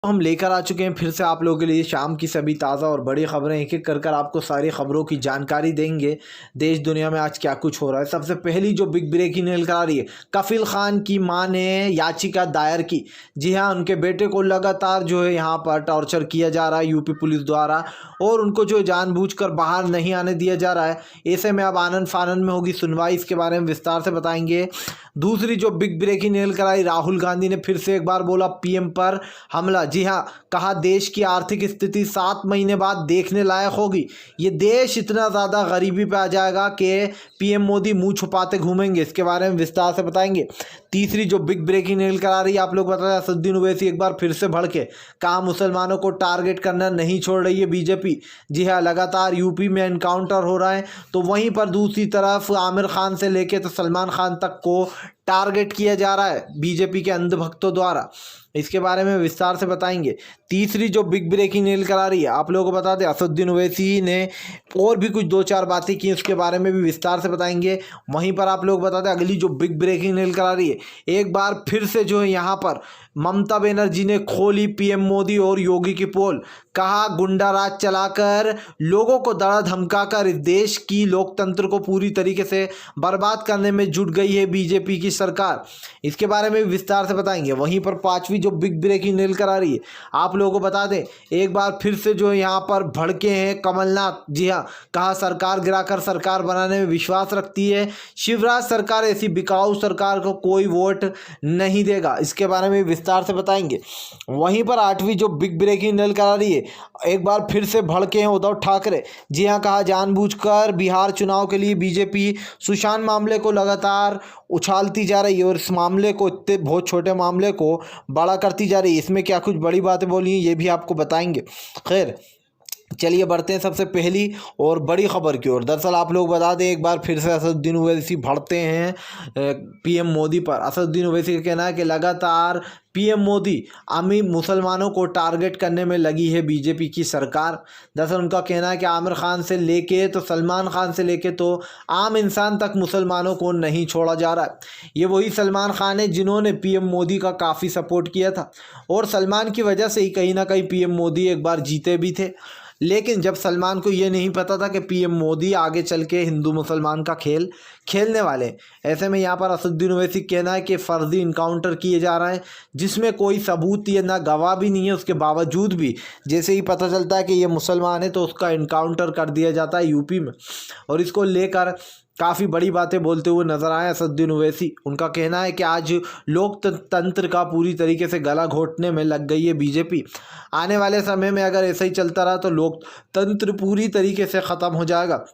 हम लेकर आ चुके हैं फिर से आप लोगों के लिए शाम की सभी ताज़ा और बड़ी खबरें। एक एक कर आपको सारी खबरों की जानकारी देंगे। देश दुनिया में आज क्या कुछ हो रहा है। सबसे पहली जो बिग ब्रेकिंग निकल आ रही है, कफिल खान की मां ने याचिका दायर की। जी हाँ, उनके बेटे को लगातार जो है यहाँ पर टॉर्चर किया जा रहा है यूपी पुलिस द्वारा, और उनको जो जानबूझकर बाहर नहीं आने दिया जा रहा है। ऐसे में अब आनन फानन में होगी सुनवाई, इसके बारे में विस्तार से बताएंगे। दूसरी जो बिग ब्रेकिंग निकल कर आई, राहुल गांधी ने फिर से एक बार बोला पीएम पर हमला। जी हाँ, कहा देश की आर्थिक स्थिति 7 महीने बाद देखने लायक होगी। ये देश इतना ज़्यादा गरीबी पे आ जाएगा कि पीएम मोदी मुंह छुपाते घूमेंगे। इसके बारे में विस्तार से बताएंगे। तीसरी जो बिग ब्रेकिंग निकल कर आ रही है, आप लोग बता दें, असदुद्दीन ओवैसी एक बार फिर से भड़के, कहा मुसलमानों को टारगेट करना नहीं छोड़ रही है बीजेपी। जी हाँ, लगातार यूपी में एनकाउंटर हो रहा है, तो वहीं पर दूसरी तरफ आमिर खान से लेके तो सलमान खान तक को टारगेट किया जा रहा है बीजेपी के अंधभक्तों द्वारा। इसके बारे में विस्तार से बताएंगे। तीसरी जो बिग ब्रेकिंग निकल कर आ रही है, आप लोगों को बता दें, असदुद्दीन ओवैसी ने और भी कुछ 2-4 बातें की, उसके बारे में भी विस्तार से बताएंगे। वहीं पर आप लोग बता दें, अगली जो बिग ब्रेकिंग निकल कर आ रही है, एक बार फिर से जो है यहाँ पर ममता बनर्जी ने खोली पीएम मोदी और योगी की पोल। कहा गुंडा राज चलाकर लोगों को डरा धमकाकर इस देश की लोकतंत्र को पूरी तरीके से बर्बाद करने में जुट गई है बीजेपी की सरकार। इसके बारे में विस्तार से बताएंगे। वहीं पर पांचवी जो बिग ब्रेकिंग निकल कर आ रही है, आप लोगों को बता दें, एक बार फिर से जो यहाँ पर भड़के हैं कमलनाथ। जी हाँ, कहा सरकार गिराकर सरकार बनाने में विश्वास रखती है शिवराज सरकार, ऐसी बिकाऊ सरकार को कोई वोट नहीं देगा। इसके बारे में विस्तार से बताएंगे। वहीं पर आठवीं जो बिग ब्रेकिंग निकल कर आ रही है, एक बार फिर से भड़के हैं उद्धव ठाकरे। जी हाँ, कहा जानबूझकर बिहार चुनाव के लिए बीजेपी सुशांत मामले को लगातार उछालती जा रही है और इस मामले को, इतने बहुत छोटे मामले को बड़ा करती जा रही है। इसमें क्या कुछ बड़ी बातें बोली हैं ये भी आपको बताएंगे। खैर चलिए बढ़ते हैं सबसे पहली और बड़ी खबर की ओर। दरअसल आप लोग बता दें, एक बार फिर से असदुद्दीन ओवैसी भड़ते हैं पीएम मोदी पर। असदुद्दीन ओवैसी का कहना है कि लगातार पीएम मोदी अमीर मुसलमानों को टारगेट करने में लगी है बीजेपी की सरकार। दरअसल उनका कहना है कि आमिर खान से लेके तो सलमान खान से लेके तो आम इंसान तक मुसलमानों को नहीं छोड़ा जा रहा है। ये वही सलमान खान है जिन्होंने पीएम मोदी का काफ़ी सपोर्ट किया था, और सलमान की वजह से ही कहीं ना कहीं पीएम मोदी एक बार जीते भी थे। लेकिन जब सलमान को ये नहीं पता था कि पीएम मोदी आगे चल के हिंदू मुसलमान का खेल खेलने वाले, ऐसे में यहाँ पर असदुद्दीन ओवैसी कहना है कि फ़र्जी इनकाउंटर किए जा रहे हैं जिसमें कोई सबूत या ना गवाह भी नहीं है। उसके बावजूद भी जैसे ही पता चलता है कि ये मुसलमान है तो उसका इनकाउंटर कर दिया जाता है यूपी में, और इसको लेकर काफ़ी बड़ी बातें बोलते हुए नजर आए असदुद्दीन ओवैसी। उनका कहना है कि आज लोकतंत्र का पूरी तरीके से गला घोटने में लग गई है बीजेपी। आने वाले समय में अगर ऐसा ही चलता रहा तो लोकतंत्र पूरी तरीके से ख़त्म हो जाएगा।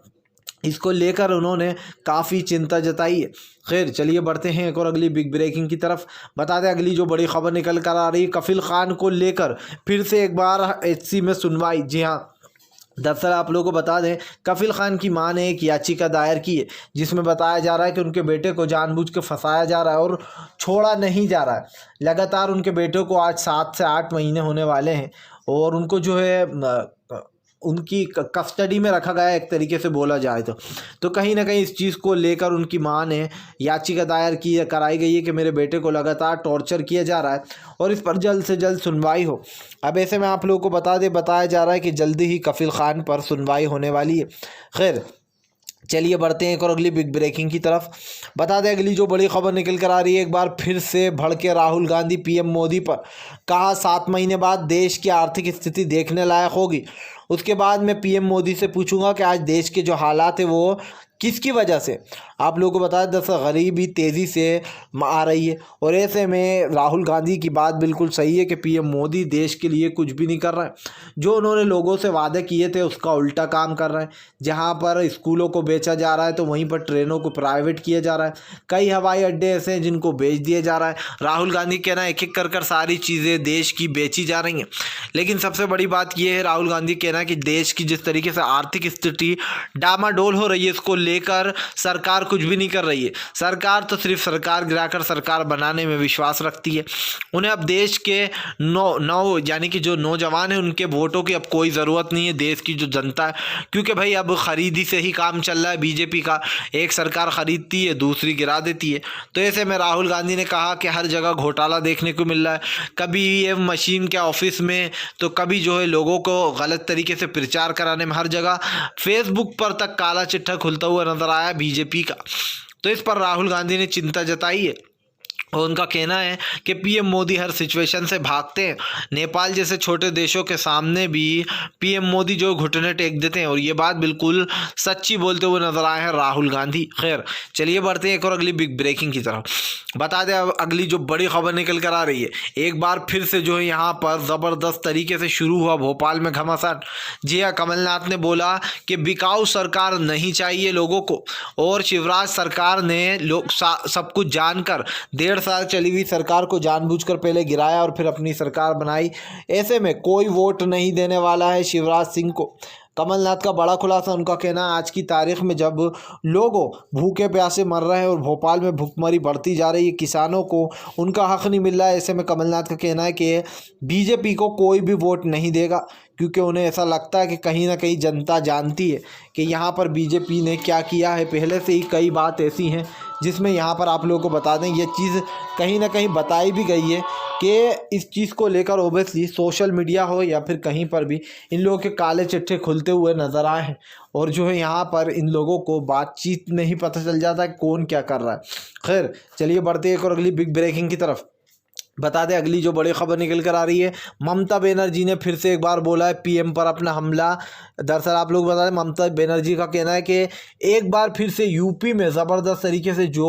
इसको लेकर उन्होंने काफ़ी चिंता जताई है। खैर चलिए बढ़ते हैं एक और अगली बिग ब्रेकिंग की तरफ। बता दें, अगली जो बड़ी खबर निकल कर आ रही है, कफिल खान को लेकर फिर से एक बार एचसी में सुनवाई। जी हाँ, दरअसल आप लोगों को बता दें, कफिल खान की मां ने एक याचिका दायर की है जिसमें बताया जा रहा है कि उनके बेटे को जानबूझ के फंसाया जा रहा है और छोड़ा नहीं जा रहा है। लगातार उनके बेटे को आज 7 से 8 महीने होने वाले हैं, और उनको जो है उनकी कस्टडी में रखा गया है एक तरीके से बोला जाए तो कहीं ना कहीं इस चीज़ को लेकर उनकी मां ने याचिका दायर की कराई गई है कि मेरे बेटे को लगातार टॉर्चर किया जा रहा है और इस पर जल्द से जल्द सुनवाई हो। अब ऐसे में आप लोगों को बताया जा रहा है कि जल्दी ही कफिल खान पर सुनवाई होने वाली है। खैर चलिए बढ़ते हैं एक और अगली बिग ब्रेकिंग की तरफ। बता दें, अगली जो बड़ी खबर निकल कर आ रही है, एक बार फिर से भड़के राहुल गांधी पीएम मोदी पर। कहा 7 महीने बाद देश की आर्थिक स्थिति देखने लायक होगी। उसके बाद मैं पीएम मोदी से पूछूंगा कि आज देश के जो हालात है वो किसकी वजह से। आप लोगों को बताया, दरअसल गरीबी तेज़ी से आ रही है, और ऐसे में राहुल गांधी की बात बिल्कुल सही है कि पीएम मोदी देश के लिए कुछ भी नहीं कर रहे हैं। जो उन्होंने लोगों से वादे किए थे उसका उल्टा काम कर रहे हैं। जहां पर स्कूलों को बेचा जा रहा है तो वहीं पर ट्रेनों को प्राइवेट किया जा रहा है। कई हवाई अड्डे ऐसे हैं जिनको बेच दिया जा रहा है। राहुल गांधी कहना है एक एक कर सारी चीज़ें देश की बेची जा रही हैं। लेकिन सबसे बड़ी बात यह है, राहुल गांधी कहना है कि देश की जिस तरीके से आर्थिक स्थिति डामाडोल हो रही है, इसको लेकर सरकार कुछ भी नहीं कर रही है। सरकार तो सिर्फ सरकार गिराकर सरकार बनाने में विश्वास रखती है। उन्हें अब देश के नौ यानी कि जो नौजवान हैं उनके वोटों की अब कोई ज़रूरत नहीं है, देश की जो जनता है, क्योंकि भाई अब खरीदी से ही काम चल रहा है बीजेपी का। एक सरकार खरीदती है, दूसरी गिरा देती है। तो ऐसे में राहुल गांधी ने कहा कि हर जगह घोटाला देखने को मिल रहा है, कभी ईवीएम मशीन के ऑफिस में, तो कभी जो है लोगों को गलत तरीके से प्रचार कराने में, हर जगह फेसबुक पर तक काला चिट्ठा खुलता हुआ नजर आया बीजेपी का। तो इस पर राहुल गांधी ने चिंता जताई है और उनका कहना है कि पीएम मोदी हर सिचुएशन से भागते हैं। नेपाल जैसे छोटे देशों के सामने भी पीएम मोदी जो घुटने टेक देते हैं, और ये बात बिल्कुल सच्ची बोलते हुए नजर आए हैं राहुल गांधी। खैर चलिए बढ़ते हैं एक और अगली बिग ब्रेकिंग की तरफ। बता दें अब अगली जो बड़ी खबर निकल कर आ रही है, एक बार फिर से जो है यहाँ पर ज़बरदस्त तरीके से शुरू हुआ भोपाल में घमासान। जी हाँ, कमलनाथ ने बोला कि बिकाऊ सरकार नहीं चाहिए लोगों को, और शिवराज सरकार ने लोग सब कुछ जानकर 1.5 साल चली हुई सरकार को जानबूझकर पहले गिराया और फिर अपनी सरकार बनाई। ऐसे में कोई वोट नहीं देने वाला है शिवराज सिंह को। कमलनाथ का बड़ा खुलासा, उनका कहना आज की तारीख में जब लोगों भूखे प्यासे मर रहे हैं और भोपाल में भुखमरी बढ़ती जा रही है, किसानों को उनका हक नहीं मिल रहा है, ऐसे में कमलनाथ का कहना है कि बीजेपी को कोई भी वोट नहीं देगा, क्योंकि उन्हें ऐसा लगता है कि कहीं ना कहीं जनता जानती है कि यहाँ पर बीजेपी ने क्या किया है। पहले से ही कई बात ऐसी हैं जिसमें यहाँ पर आप लोगों को बता दें, ये चीज़ कहीं ना कहीं बताई भी गई है कि इस चीज़ को लेकर ओबियसली सोशल मीडिया हो या फिर कहीं पर भी इन लोगों के काले चिट्ठे खुलते हुए नज़र आए हैं, और जो है यहाँ पर इन लोगों को बातचीत में ही पता चल जाता है कौन क्या कर रहा है। खैर चलिए बढ़ते एक और अगली बिग ब्रेकिंग की तरफ। बता दें अगली जो बड़ी खबर निकल कर आ रही है, ममता बनर्जी ने फिर से एक बार बोला है पीएम पर अपना हमला। दरअसल आप लोग बता दें, ममता बनर्जी का कहना है कि एक बार फिर से यूपी में ज़बरदस्त तरीके से जो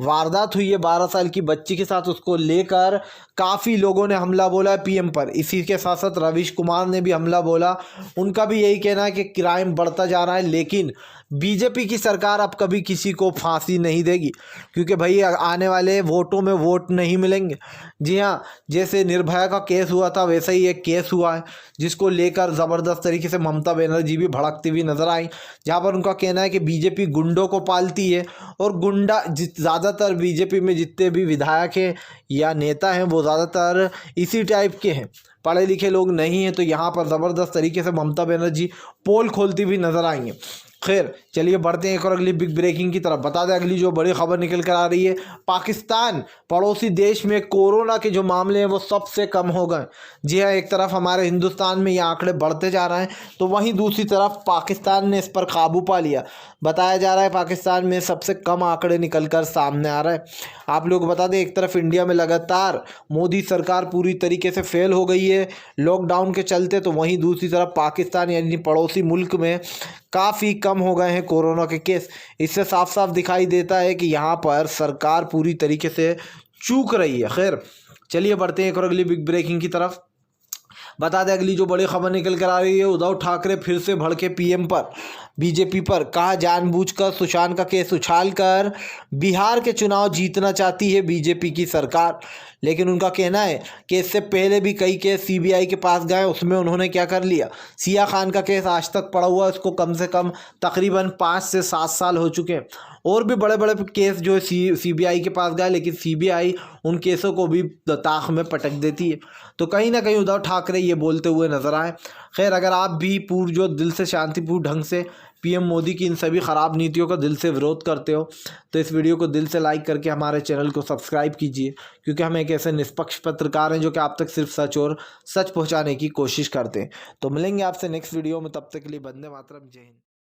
वारदात हुई है 12 साल की बच्ची के साथ, उसको लेकर काफ़ी लोगों ने हमला बोला है पीएम पर। इसी के साथ साथ रवीश कुमार ने भी हमला बोला। उनका भी यही कहना है कि क्राइम बढ़ता जा रहा है, लेकिन बीजेपी की सरकार अब कभी किसी को फांसी नहीं देगी, क्योंकि भाई आने वाले वोटों में वोट नहीं मिलेंगे। जी हाँ, जैसे निर्भया का केस हुआ था वैसा ही एक केस हुआ है, जिसको लेकर ज़बरदस्त तरीके से ममता बनर्जी भी भड़कती हुई नजर आई, जहाँ पर उनका कहना है कि बीजेपी गुंडों को पालती है, और गुंडा ज़्यादातर बीजेपी में जितने भी विधायक हैं या नेता हैं वो ज़्यादातर इसी टाइप के हैं, पढ़े लिखे लोग नहीं हैं। तो यहाँ पर ज़बरदस्त तरीके से ममता बनर्जी पोल खोलती हुई नजर आई हैं। खैर चलिए बढ़ते हैं एक और अगली बिग ब्रेकिंग की तरफ। बता दें अगली जो बड़ी खबर निकल कर आ रही है, पाकिस्तान पड़ोसी देश में कोरोना के जो मामले हैं वो सबसे कम हो गए। जी हाँ, एक तरफ हमारे हिंदुस्तान में ये आंकड़े बढ़ते जा रहे हैं, तो वहीं दूसरी तरफ पाकिस्तान ने इस पर काबू पा लिया। बताया जा रहा है पाकिस्तान में सबसे कम आंकड़े निकल कर सामने आ रहे हैं। आप लोग बता दें, एक तरफ इंडिया में लगातार मोदी सरकार पूरी तरीके से फेल हो गई है लॉकडाउन के चलते, तो वहीं दूसरी तरफ पाकिस्तान यानी पड़ोसी मुल्क में काफ़ी कम हो गए हैं कोरोना के केस। इससे साफ साफ दिखाई देता है कि यहाँ पर सरकार पूरी तरीके से चूक रही है। खैर चलिए बढ़ते हैं एक और अगली बिग ब्रेकिंग की तरफ। बता दें अगली जो बड़ी खबर निकल कर आ रही है, उद्धव ठाकरे फिर से भड़के पीएम पर, बीजेपी पर। कहा जानबूझकर सुशांत का केस उछालकर बिहार के चुनाव जीतना चाहती है बीजेपी की सरकार, लेकिन उनका कहना है कि इससे पहले भी कई केस सीबीआई के पास गए, उसमें उन्होंने क्या कर लिया, सिया खान का केस आज तक पड़ा हुआ है, उसको कम से कम तकरीबन 5 से 7 साल हो चुके हैं। और भी बड़े बड़े केस जो है सीबीआई के पास गए, लेकिन सीबीआई उन केसों को भी ताक में पटक देती है। तो कहीं ना कहीं उद्धव ठाकरे ये बोलते हुए नजर आए। खैर अगर आप भी पूर्ण जो दिल से शांतिपूर्ण ढंग से पीएम मोदी की इन सभी ख़राब नीतियों का दिल से विरोध करते हो, तो इस वीडियो को दिल से लाइक करके हमारे चैनल को सब्सक्राइब कीजिए, क्योंकि हम एक ऐसे निष्पक्ष पत्रकार हैं जो कि आप तक सिर्फ सच और सच पहुंचाने की कोशिश करते हैं। तो मिलेंगे आपसे नेक्स्ट वीडियो में, तब तक के लिए वंदे मातरम, जय हिंद।